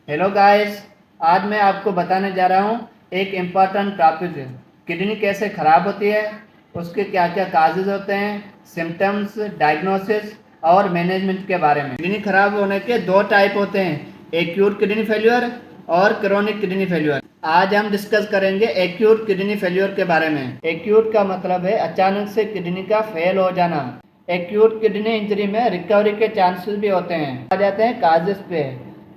Hello guys. आज मैं आपको बताने जा रहा हूँ एक इम्पॉर्टेंट टॉपिक। किडनी कैसे ख़राब होती है, उसके क्या क्या काजेज होते हैं, सिम्टम्स, डायग्नोसिस और मैनेजमेंट के बारे में। किडनी ख़राब होने के दो टाइप होते हैं, एक्यूट किडनी फेल्यूर और क्रोनिक किडनी फेल्यूर। आज हम डिस्कस करेंगे एक्यूट किडनी फेल्यूर के बारे में। एक्यूट का मतलब है अचानक से किडनी का फेल हो जाना। एक्यूट किडनी इंजरी में रिकवरी के चांसेस भी होते हैं। आ जाते हैं काजेस पे।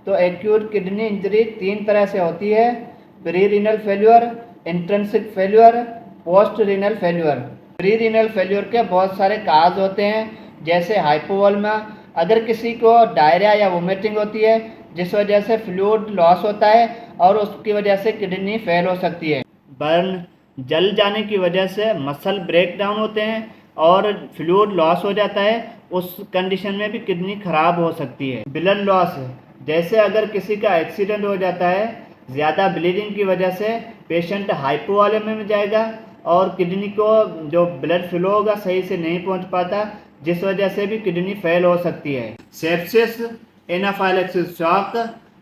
तो एक्यूट किडनी इंजरी तीन तरह से होती है: pre renal failure, intrinsic failure, post renal failure. Pre renal failure के बहुत सारे काज होते हैं, जैसे हाइपोवोल्मा। अगर किसी को डायरिया या वोमिटिंग होती है जिस वजह से फ्लूइड लॉस होता है और उसकी वजह से किडनी फेल हो सकती है। बर्न, जल जाने की वजह से मसल ब्रेक डाउन होते हैं और फ्लूइड लॉस हो जाता है, उस कंडीशन में भी किडनी खराब हो सकती है। ब्लड लॉस, जैसे अगर किसी का एक्सीडेंट हो जाता है, ज़्यादा ब्लीडिंग की वजह से पेशेंट हाइपोवोलेमिया में जाएगा और किडनी को जो ब्लड फ्लो होगा सही से नहीं पहुंच पाता, जिस वजह से भी किडनी फेल हो सकती है। Sepsis, anaphylaxis shock,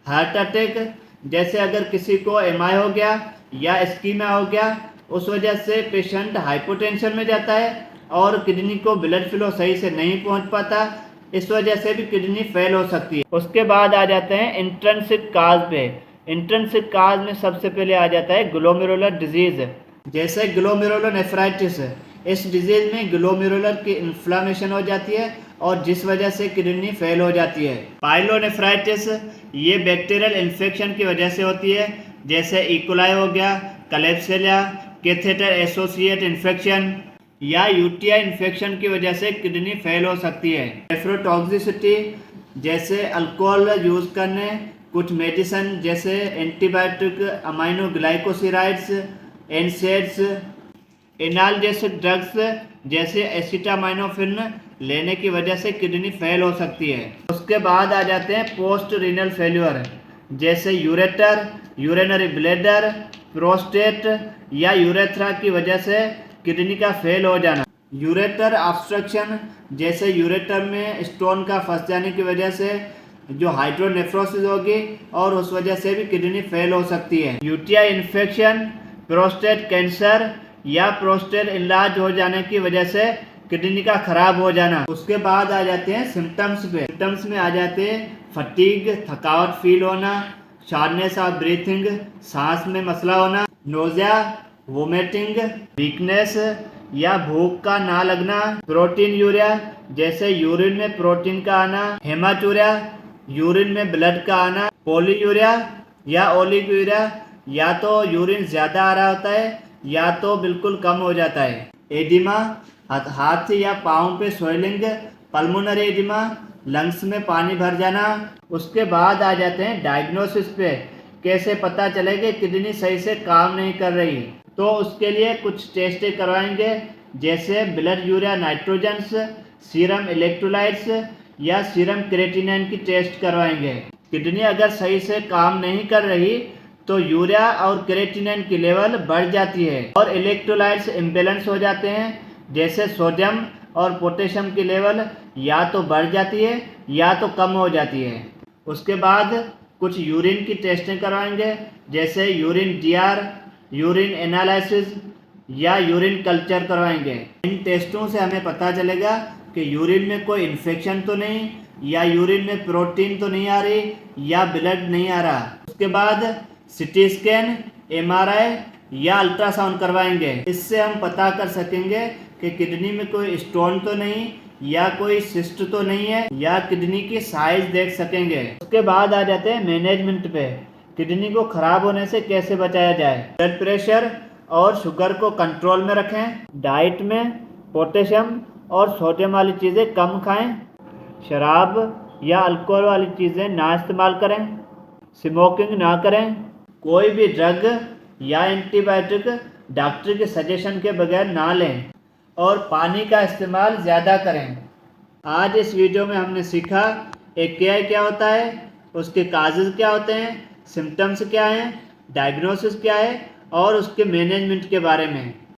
heart attack, जैसे अगर किसी को एमआई हो गया या इस्कीमिया हो गया, उस वजह से पेशेंट हाइपोटेंशन में जाता है और किडनी को ब्लड फ्लो सही से नहीं पहुंच पाता, इस वजह से भी किडनी फेल हो सकती है। उसके बाद आ जाते हैं इंट्रिंसिक काज पे। इंट्रिंसिक काज में सबसे पहले आ जाता है ग्लोमेरुलर डिजीज, जैसे ग्लोमेरुलोनेफ्राइटिस। इस डिजीज में ग्लोमेरुलर की इन्फ्लामेशन हो जाती है और जिस वजह से किडनी फेल हो जाती है। पाइलोनेफ्राइटिस, ये बैक्टीरियल इन्फेक्शन की वजह से होती है, जैसे इकोलाई हो गया, क्लेब्सिया, कैथेटर एसोसिएट इन्फेक्शन या यूटीआई इन्फेक्शन की वजह से किडनी फेल हो सकती है। नेफ्रोटॉक्सिसिटी, जैसे अल्कोहल यूज़ करने, कुछ मेडिसिन जैसे antibiotic, aminoglycosides, NSAIDs, analgesic drugs जैसे एसिटामाइनोफिन लेने की वजह से किडनी फेल हो सकती है। उसके बाद आ जाते हैं पोस्ट रीनल फेल्यूर, जैसे यूरेटर, यूरिनरी ब्लैडर, प्रोस्टेट या यूरेथ्रा की वजह से किडनी का फेल हो जाना। यूरेटर ऑब्स्ट्रक्शन, जैसे यूरेटर में स्टोन का फंस जाने की वजह से जो हाइड्रोनेफ्रोसिस होगी और उस वजह से भी किडनी फेल हो सकती है। यूटीआई इन्फेक्शन, प्रोस्टेट कैंसर या प्रोस्टेट इनलार्ज हो जाने की वजह से किडनी का खराब हो जाना। उसके बाद आ जाते हैं सिम्टम्स पे। सिम्टम्स में आ जाते हैं फटीग, थकावट फील होना, शार्पनेस ऑफ ब्रीथिंग, सांस में मसला होना, नोजिया, वोमिटिंग, वीकनेस या भूख का ना लगना, प्रोटीन यूरिया, जैसे यूरिन में प्रोटीन का आना, हेमाटूरिया, यूरिन में ब्लड का आना, पॉलीयूरिया या ओलिगोयूरिया, या तो यूरिन ज़्यादा आ रहा होता है या तो बिल्कुल कम हो जाता है। एडिमा, हाथ या पाँव पे स्वेलिंग, पल्मोनरी एडिमा, लंग्स में पानी भर जाना। उसके बाद आ जाते हैं डायग्नोसिस पे। कैसे पता चलेगा किडनी सही से काम नहीं कर रही, तो उसके लिए कुछ टेस्ट करवाएंगे, जैसे blood urea nitrogens, serum electrolytes या सीरम क्रेटिनिन की टेस्ट करवाएंगे। किडनी अगर सही से काम नहीं कर रही तो यूरिया और क्रेटिनिन की लेवल बढ़ जाती है और इलेक्ट्रोलाइट्स इम्बेलेंस हो जाते हैं, जैसे सोडियम और पोटेशियम की लेवल या तो बढ़ जाती है या तो कम हो जाती है। उसके बाद कुछ यूरिन की टेस्टें करवाएंगे, जैसे यूरिन डीआर, यूरिन एनालिसिस या यूरिन कल्चर करवाएंगे। इन टेस्टों से हमें पता चलेगा कि यूरिन में कोई इन्फेक्शन तो नहीं, या यूरिन में प्रोटीन तो नहीं आ रही, या ब्लड नहीं आ रहा। उसके बाद सिटी स्कैन, एमआरआई या अल्ट्रासाउंड करवाएंगे। इससे हम पता कर सकेंगे कि किडनी में कोई स्टोन तो नहीं या कोई सिस्ट तो नहीं है, या किडनी की साइज देख सकेंगे। उसके बाद आ जाते हैं मैनेजमेंट पे। किडनी को खराब होने से कैसे बचाया जाए। ब्लड प्रेशर और शुगर को कंट्रोल में रखें, डाइट में पोटेशियम और सोडियम वाली चीज़ें कम खाएं, शराब या अल्कोहल वाली चीज़ें ना इस्तेमाल करें, स्मोकिंग ना करें, कोई भी ड्रग या एंटीबायोटिक डॉक्टर के सजेशन के बगैर ना लें और पानी का इस्तेमाल ज़्यादा करें। आज इस वीडियो में हमने सीखा AKI क्या होता है, उसके काजेज़ क्या होते हैं, सिम्टम्स क्या हैं, डायग्नोसिस क्या है और उसके मैनेजमेंट के बारे में।